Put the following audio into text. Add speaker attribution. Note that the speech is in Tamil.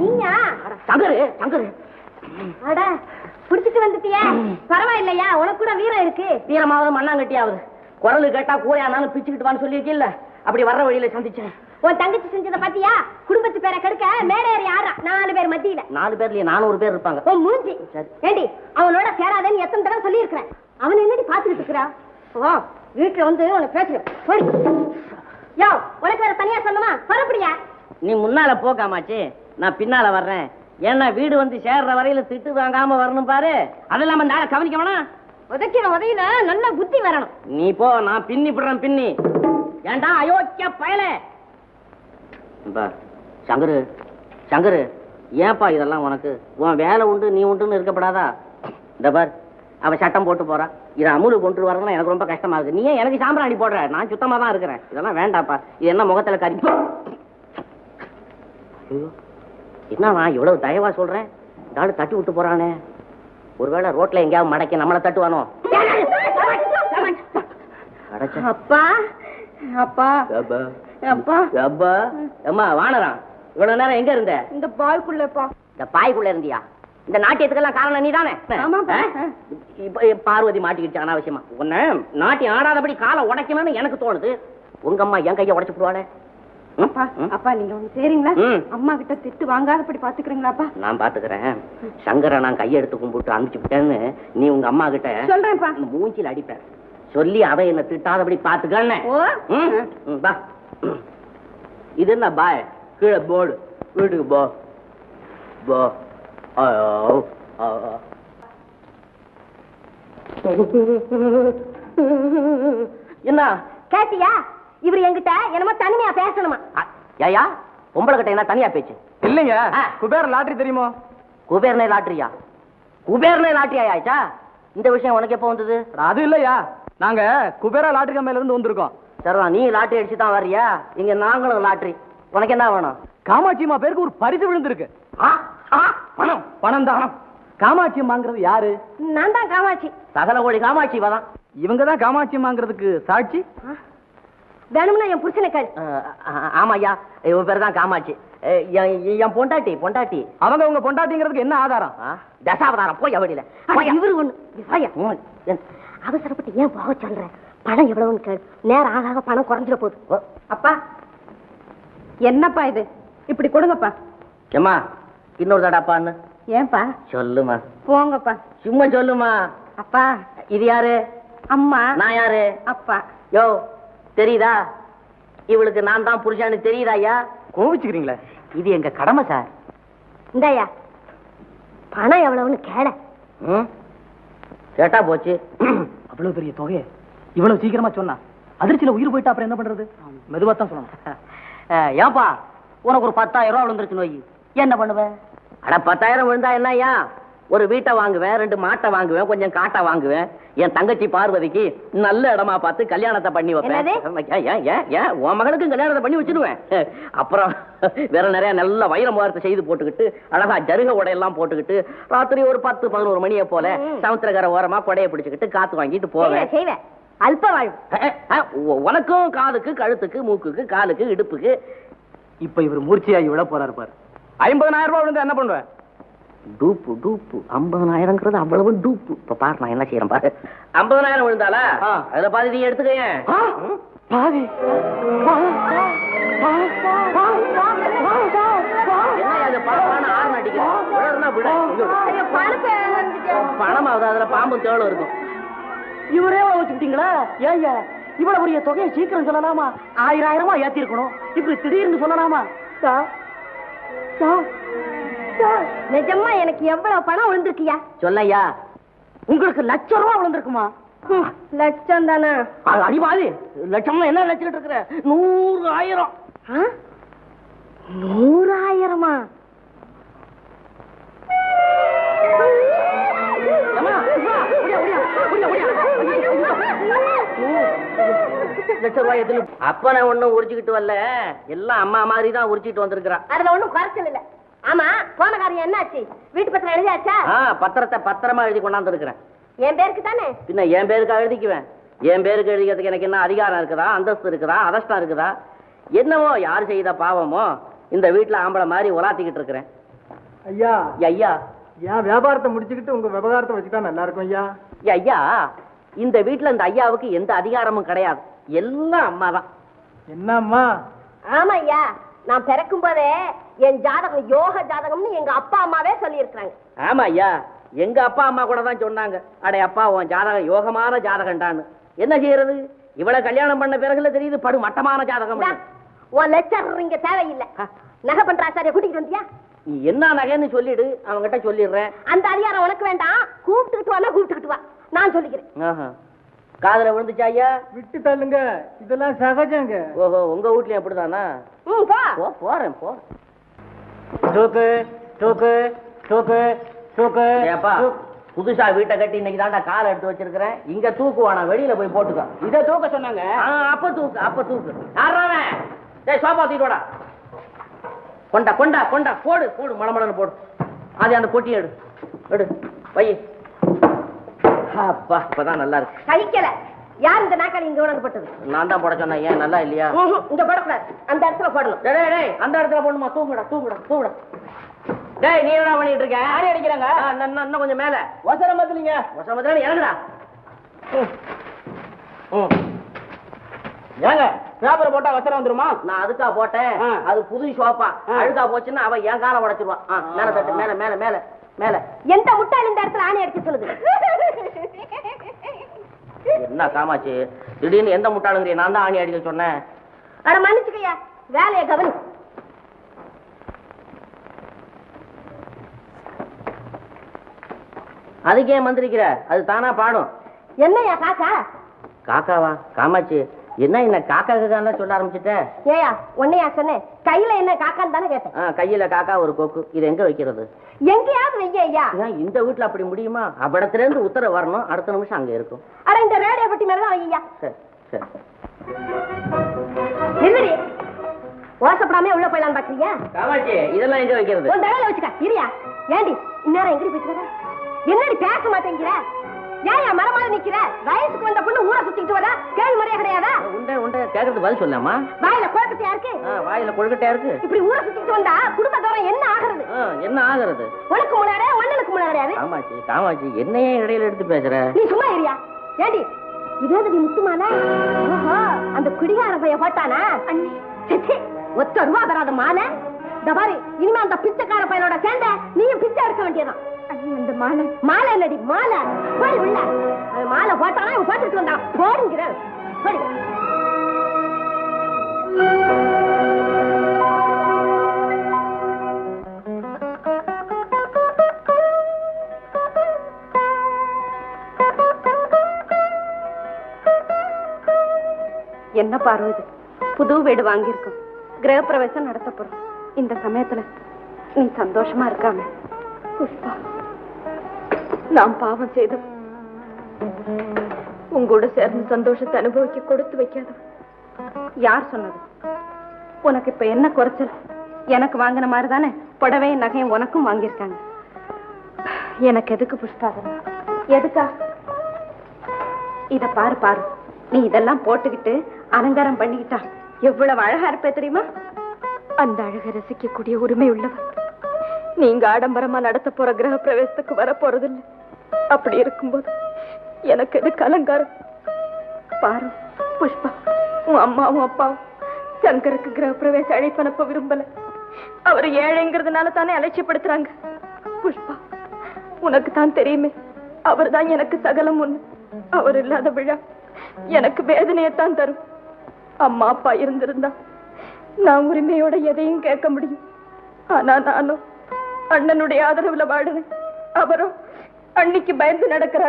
Speaker 1: நீயா சங்கரு சங்கரு அட புடிச்சிட்டு வந்துட்டியா? பரவாயில்லையா, உனக்கு கூட வீரம் இருக்கு.
Speaker 2: வீரமாவது மண்ணாங்கட்டியாவது குரலு கேட்டா கூரையானாலும் பிச்சுக்கிட்டு வான்னு சொல்லியிருக்கீல்ல, அப்படி வர்ற வழியில சந்திச்சேன்.
Speaker 1: உன் தங்கச்சி செஞ்சத பாத்தியா? குடும்பத்து பேரை கெடுக்க மேடையேறி ஆறா 4 பேர் மத்தியில.
Speaker 2: 4 பேர்லயே 400 பேர் இருப்பாங்க.
Speaker 1: உன் மூஞ்சி ஏண்டி அவனோட சேராதன்னு எத்தனை தடவை சொல்லி இருக்கிறேன். அவன் என்னடி பாத்துக்கிட்டு இருக்கிறா? ஓ வீட்டுல வந்து உனக்கு பேசுறேன். யோ உனக்கு வேற தனியா சொல்லுமா? சொல்லப்படியா?
Speaker 2: நீ முன்னால போகாமாச்சு, நான் பின்னால வர்றேன். ஏன்னா வீடு வந்து சேர்ற வரையில திட்டு வாங்காம வரணும் பாரு. அதெல்லாம் அந்த ஆளை கவனிக்க வேணாம்.
Speaker 1: உதைக்கிற உதையில நல்ல புத்தி வரணும்.
Speaker 2: நீ போ, நான் பின்னி விடுறேன் பின்னி. ஏண்டா அயோக்கிய பயல. சங்கரு சங்கரு, ஏன்பா இதெல்லாம் உனக்கு? உன் வேலை உண்டு நீ உண்டுன்னு இருக்கப்படாதா? இந்த பார், அவ சட்டம் போட்டு போறா. இதை அமுலு கொண்டு வரதுன்னா எனக்கு ரொம்ப கஷ்டமா இருக்கு. நீ ஏன் எனக்கு சாம்பிராணி போடுற? நான் சுத்தமா தான் இருக்கிறேன். இதெல்லாம் வேண்டாப்பா. இது என்ன முகத்துல கறி? என்ன நான் இவ்வளவு தயவா சொல்றேன், நாடு தட்டி விட்டு போறானே. ஒருவேளை ரோட்ல எங்கேயாவது மடக்கி நம்மளை தட்டுவானோ?
Speaker 1: அப்பா அப்பா அப்பா
Speaker 2: அப்பா அம்மா வானரா, இவ்வளவு நேரம் எங்க இருந்த?
Speaker 1: இந்த பாய்க்குள்ளப்பா.
Speaker 2: இந்த பாய்க்குள்ள இருந்தியா? இந்த நாட்டியத்துக்கெல்லாம் காரணம் நீ தானே? பார்வதி மாட்டிக்கிச்சு அனாவசியமா. உன்ன நாட்டியம் ஆடாதபடி காலை உடைக்கணும்னு எனக்கு தோணுது. உங்க அம்மா என் கையை உடைச்சு போடுவாளே.
Speaker 1: அப்பா நீங்க ஒண்ணு சரிங்களா? அம்மா கிட்ட திட்டு வாங்காதபடி பாத்துக்கிறீங்களாப்பா?
Speaker 2: நான் பாத்துக்கிறேன். சங்கரை நான் கையெடுத்து கும்பிட்டு அனுப்பிச்சு விட்டேன்னு நீ உங்க அம்மா கிட்ட
Speaker 1: சொல்றேன்ப்பா.
Speaker 2: மூஞ்சில அடிப்பேன் சொல்லி அவ என்ன திட்டாதபடி பாத்துக்க. இது என்ன பாய்? கீழே போடு, வீட்டுக்கு போ போ. என்ன
Speaker 1: கேட்டியா? இவர் என்கிட்ட என்னமோ தனிமையா பேசணுமா?
Speaker 2: ஏயா பொம்பளை கிட்ட என்ன தனியா பேச்சு?
Speaker 3: இல்லைங்க, குபேர் லாட்டரி தெரியுமோ?
Speaker 2: குபேர்னே லாட்டரியா? குபேர்னே லாட்டரி ஆயாச்சா? இந்த விஷயம் உனக்கு எப்போ வந்தது?
Speaker 3: அது இல்லையா, நாங்க குபேரா லாட்டரி கம்பெனில இருந்து வந்திருக்கோம்.
Speaker 2: சரிதான், நீ லாட்டரி அடிச்சு தான் வர்றியா? இங்க நாங்களும் லாட்டரி. உனக்கு என்ன வேணும்?
Speaker 3: காமாட்சி அம்மா பேருக்கு ஒரு பரிசு விழுந்திருக்கு.
Speaker 2: பணம்?
Speaker 3: பணம் தான். காமாட்சி அம்மாங்கிறது யாரு?
Speaker 1: நான் தான் காமாட்சி.
Speaker 2: சகல கோடி காமாட்சி தான்.
Speaker 3: இவங்க தான் காமாட்சி அம்மாங்கிறதுக்கு சாட்சி.
Speaker 1: வேணும்னா என் புருஷனை கேளு.
Speaker 2: ஆமா ஐயா, இவன் பேர் தான் காமாட்சி. என் பொண்டாட்டி பொண்டாட்டி.
Speaker 3: அவங்க உங்க பொண்டாட்டிங்கிறதுக்கு என்ன ஆதாரம்?
Speaker 2: தசாவதாரம். போய் அவடியில
Speaker 1: இவரு ஒண்ணு அவசரப்பட்டு ஏன் போக சொல்ற? பணம் எவ்வளவுன்னு கேளு. நேரம் ஆக பணம் குறைஞ்சிட போகுது. அப்பா என்னப்பா இது? இப்படி கொடுங்கப்பா.
Speaker 2: ஏம்மா இன்னொரு தடாப்பான்னு.
Speaker 1: ஏன்பா?
Speaker 2: சொல்லுமா.
Speaker 1: போங்கப்பா.
Speaker 2: சும்மா சொல்லுமா.
Speaker 1: அப்பா
Speaker 2: இது யாரு?
Speaker 1: அம்மா.
Speaker 2: நான் யாரு?
Speaker 1: அப்பா.
Speaker 2: யோ தெரியுதா? இவளுக்கு நான் தான் புருஷான்னு தெரியுதா ஐயா?
Speaker 3: கோவிச்சுக்கிறீங்களா?
Speaker 2: இது எங்க கடமை சார்.
Speaker 1: இந்தாயா பணம் எவ்வளவுன்னு கேள.
Speaker 2: கேட்டா போச்சு.
Speaker 3: அவ்வளவு பெரிய தொகையை இவ்வளவு சீக்கிரமா சொன்னா அதிர்ச்சியில உயிர் போயிட்டா அப்புறம் என்ன பண்றது? மெதுவா தான் சொல்லணும்.
Speaker 2: ஏன்பா உனக்கு ஒரு 10,000 ரூபா விழுந்துருச்சுன்னு வை, என்ன பண்ணுவேன்? அட 10,000 விழுந்தா என்ன ஐயா? ஒரு வீட்டை வாங்குவேன், 2 மாட்டை வாங்குவேன், கொஞ்சம் காட்டை வாங்குவேன். என் தங்கச்சி பார்வதிக்கு நல்ல இடமா பார்த்து கல்யாணத்தை பண்ணி வைப்பேன். உன் மகனுக்கும் கல்யாணத்தை பண்ணி வச்சிருவேன். அப்புறம் வேற நிறைய நல்ல வைர முகூர்த்தம் செய்து போட்டுக்கிட்டு அழகா ஜருக உடையெல்லாம் போட்டுக்கிட்டு ராத்திரி ஒரு 10-11 மணியை போல சமுத்திரக்கரை ஓரமா கொடையை பிடிச்சுக்கிட்டு காத்து வாங்கிட்டு போவேன்.
Speaker 1: அல்ப வாழ்வு.
Speaker 2: உனக்கும் காதுக்கு கழுத்துக்கு மூக்குக்கு காலுக்கு இடுப்புக்கு.
Speaker 3: இப்ப இவர் மூர்ச்சியாகி விழ போறாரு பாரு. 50,000 ரூபாய் விழுந்தா என்ன பண்ணுவேன்?
Speaker 2: டூப்பு டூப்பு. 50,000ங்கிறது அவ்வளவு டூப்பு. இப்ப பாரு நான் என்ன செய்யறேன் பாரு. 50,000 விழுந்தாலா? அதுல பாதி நீ எடுத்துக்க.
Speaker 3: பாதி
Speaker 2: பணமாவது அதுல பாம்பும் தேளும் இருக்கும்.
Speaker 3: இவரே வச்சுக்கிட்டீங்களா? ஏய்யா இவ்வளவு பெரிய தொகையை சீக்கிரம் சொல்லலாமா? 1000-1000 ஏத்தி இருக்கணும். இப்படி திடீர்னு சொல்லலாமா?
Speaker 1: நிஜமா எனக்கு எவ்வளவு பணம் விழுந்திருக்கியா?
Speaker 2: சொல்லையா.
Speaker 3: உங்களுக்கு லட்சம் ரூபாய் விழுந்திருக்குமா?
Speaker 1: லட்சம் தானே?
Speaker 2: அடிபாதி லட்சம் என்ன லட்சம் இருக்கிற? 100,000.
Speaker 1: 100,000மா?
Speaker 2: லட்சம் ரூபாய் எதுல? அப்பனை ஒண்ணும் உரிச்சுக்கிட்டு வரல, எல்லாம் அம்மா மாதிரி தான் உரிச்சுட்டு வந்திருக்கிறா.
Speaker 1: அதுல ஒண்ணும் குறைச்சல் இல்ல. ஆமா போன காரியம் என்னாச்சு? வீட்டு பத்திரம் எழுதியாச்சா?
Speaker 2: பத்திரத்தை பத்திரமா எழுதி கொண்டாந்து இருக்கிறேன்.
Speaker 1: என் பேருக்கு தானே?
Speaker 2: பின்ன என் பேருக்கா எழுதிக்குவேன்? என் பேருக்கு எழுதிக்கிறதுக்கு எனக்கு என்ன அதிகாரம் இருக்குதா, அந்தஸ்து இருக்குதா, அதஷ்டம் இருக்குதா? என்னமோ யார் செய்த பாவமோ இந்த வீட்டுல ஆம்பளை மாதிரி உலாத்திக்கிட்டு இருக்கிறேன்.
Speaker 4: ஐயா
Speaker 2: ஐயா,
Speaker 4: என் வியாபாரத்தை முடிச்சுக்கிட்டு உங்க விவகாரத்தை வச்சுக்கிட்டா நல்லா இருக்கும் ஐயா.
Speaker 2: ஐயா, இந்த வீட்டுல இந்த ஐயாவுக்கு எந்த அதிகாரமும் கிடையாது, எல்லாம் அம்மா தான்.
Speaker 4: என்னம்மா?
Speaker 1: ஆமா ஐயா, நான் பிறக்கும் போதே என் ஜாதகம் யோக ஜாதகம்னு எங்க அப்பா அம்மாவே சொல்லி இருக்கிறாங்க.
Speaker 2: ஆமா ஐயா, எங்க அப்பா அம்மா கூட தான் சொன்னாங்க, அடே அப்பா உன் ஜாதகம் யோகமான ஜாதகம்டான்னு. என்ன செய்யறது, இவ்வளவு கல்யாணம் பண்ண பிறகுல தெரியுது படு மட்டமான ஜாதகம்.
Speaker 1: உன் லட்சம் இங்க தேவையில்லை. நகை பண்ற ஆசாரிய கூட்டிட்டு வந்தியா?
Speaker 2: நீ என்ன நகைன்னு சொல்லிடு, அவங்கிட்ட சொல்லிடுறேன்.
Speaker 1: அந்த அதிகாரம் உனக்கு வேண்டாம், கூப்பிட்டுக்கிட்டு வா, கூப்பிட்டுக்கிட்டு வா, நான் சொல்லிக்கிறேன்.
Speaker 2: காதுல விழுந்துச்சா ஐயா?
Speaker 4: விட்டு தள்ளுங்க, இதெல்லாம் சகஜங்க.
Speaker 2: ஓஹோ, உங்க வீட்லயும் அப்படிதானா? போறேன் போறேன்.
Speaker 4: சோக்கு சோக்கு சோக்கு சோக்கு.
Speaker 2: ஏப்பா, புதுசா வீட்டை கட்டி இன்னைக்கு தாண்டா காலை எடுத்து வச்சிருக்கிறேன், இங்க தூக்கு வேணாம், வெளியில போய் போட்டுக்க.
Speaker 3: இதை தூக்க சொன்னாங்க.
Speaker 2: அப்ப தூக்கு, அப்ப தூக்கு. யாராவன்? டேய் சோபா தூக்கிட்டு கொண்டா கொண்டா கொண்டா, போடு போடு, மளமளன்னு போடு. அது அந்த பொட்டி எடு எடு வை. அப்பா, இப்பதான் நல்லா இருக்கு.
Speaker 1: கழிக்கல. யார் இந்த நாக்காளி இங்க உணர்ந்தப்பட்டது?
Speaker 2: நான் தான் போட சொன்னேன். ஏன் நல்லா இல்லையா?
Speaker 1: இங்க போடக்கூடாது, அந்த இடத்துல போடணும்.
Speaker 2: டேய், அந்த இடத்துல போடணுமா? தூங்குடா தூங்குடா தூங்குடா. டேய், நீ என்ன பண்ணிட்டு இருக்க?
Speaker 3: ஆடி அடிக்கிறாங்க.
Speaker 2: இன்னும் கொஞ்சம் மேல.
Speaker 3: வசரம் பத்தலீங்க.
Speaker 2: வசரம் பத்தல, இறங்குடா.
Speaker 3: ஏங்க பேப்பர் போட்டா வசரம் வந்துருமா?
Speaker 2: நான் அதுக்கா போட்டேன், அது புது ஷோப்பா. அழுக்கா போச்சுன்னா அவன் என் காலை உடைச்சிருவான். மேல தட்டு, மேல மேல மேல மேல.
Speaker 1: எந்த முட்டாள் இந்த இடத்துல ஆணி அடிக்க சொல்லுது?
Speaker 2: என்ன காமாச்சு, திடீர்னு எந்த முட்டாளுங்கிறிய? நான் தான் ஆணி அடிக்க சொன்னேன்.
Speaker 1: அட மன்னிச்சுக்கையா, வேலையை கவனி.
Speaker 2: அதுக்கே மந்திரிக்கிற, அது தானா பாடும்.
Speaker 1: என்னையா காக்கா?
Speaker 2: காக்காவா? காமாச்சு, என்ன காக்கா காக்கான்னு சொல்ல ஆரம்பிச்சுட்ட?
Speaker 1: ஏயா உன்னையா சொன்னேன், கையில என்ன காக்கான்னு தானே கேட்டேன்.
Speaker 2: கையில காக்கா ஒரு கொக்கு, இது எங்க வைக்கிறது?
Speaker 1: எங்கேயாவது வைங்க ஐயா.
Speaker 2: இந்த வீட்டுல அப்படி முடியுமா? அவ்விடத்துல இருந்து உத்தரவு வரணும், அடுத்த நிமிஷம் அங்க இருக்கும்.
Speaker 1: அட இந்த ரேடியோ பெட்டி மேலதான் வையா.
Speaker 2: சரி சரி.
Speaker 1: நிறுவடி, ஓசப்படாம உள்ள போயிடலாம் பாக்குறியா?
Speaker 2: காமாட்சி, இதெல்லாம் எங்க வைக்கிறது?
Speaker 1: உன் தலையில வச்சுக்க. இருயா. ஏண்டி இந்நேரம் எங்கிரி பேசுற? என்னடி பேச மாட்டேங்கிற? ஏன் மரமால நிக்கிற? வயசுக்கு வந்த பொண்ணு ஊரை சுத்திட்டு வர கேள்வி முறையா கிடையாதா?
Speaker 2: உண்டை உண்டை கேட்கறது பதில் சொல்லாமா?
Speaker 1: வாயில கொழுக்கட்டையா இருக்கு.
Speaker 2: வாயில கொழுக்கட்டையா இருக்கு.
Speaker 1: இப்படி ஊரை சுத்திட்டு வந்தா குடும்ப தூரம் என்ன ஆகுறது?
Speaker 2: என்ன ஆகுறது?
Speaker 1: உனக்கு முன்னாடி மண்ணலுக்கு முன்னாடி.
Speaker 2: காமாட்சி காமாட்சி, என்னையே இடையில எடுத்து பேசுற?
Speaker 1: நீ சும்மா இருயா. ஏண்டி இதேது முத்துமால? ஓஹோ, அந்த குடிகார பைய போட்டானா? ஒத்த ரூபா தராத மாலை. இந்த பாரு, இனிமே அந்த பிச்சைக்கார பையனோட சேர்ந்த நீயும் பிச்சை எடுக்க வேண்டியதான். அந்த மாலை மாலை இல்லடி, மாலை போடி உள்ள. மாலை போட்டானா இவன் போட்டுட்டு வந்தான். போடுங்கிற போடி. என்ன பார்வை இது? புது வீடு வாங்கியிருக்கோம், கிரகப்பிரவேசம் நடத்த போறோம். இந்த சமயத்துல நீ சந்தோஷமா இருக்காம? புஷ்பா, நாம் பாவம் செய்தோம். உங்களோட சேர்ந்து சந்தோஷத்தை அனுபவிக்க கொடுத்து வைக்காத. யார் சொன்னது? உனக்கு இப்ப என்ன குறைச்சல்? எனக்கு வாங்கின மாதிரி தானே புடவையும் நகையும் உனக்கும் வாங்கியிருக்காங்க. எனக்கு எதுக்கு புஷ்பா? எதுக்கா? இத பாரு பாரு, நீ இதெல்லாம் போட்டுக்கிட்டு அலங்காரம் பண்ணிக்கிட்டா எவ்வளவு அழகா இருப்பே தெரியுமா? அந்த அழகை ரசிக்கக்கூடிய உரிமை உள்ளவர் நீங்க ஆடம்பரமா நடத்த போற கிரக பிரவேசத்துக்கு வர போறதில்லை. அப்படி இருக்கும்போது எனக்கு எதுக்கு அலங்காரம்? பாரு புஷ்பா, உன் அம்மாவும் அப்பாவும் சங்கருக்கு கிரக பிரவேச அழைப்பு அனுப்ப விரும்பல. அவர் ஏழைங்கிறதுனால தானே அலட்சியப்படுத்துறாங்க. புஷ்பா, உனக்கு தான் தெரியுமே, அவர் தான் எனக்கு சகலம் ஒண்ணு. அவர் இல்லாத விழா எனக்கு வேதனையத்தான் தரும். அம்மா அப்பா இருந்திருந்தா நான் உரிமையோட எதையும் கேட்க முடியும். ஆனா நானும் அண்ணனுடைய ஆதரவுல வாடுறேன். அவரும் அன்னைக்கு பயந்து நடக்கிறாரு.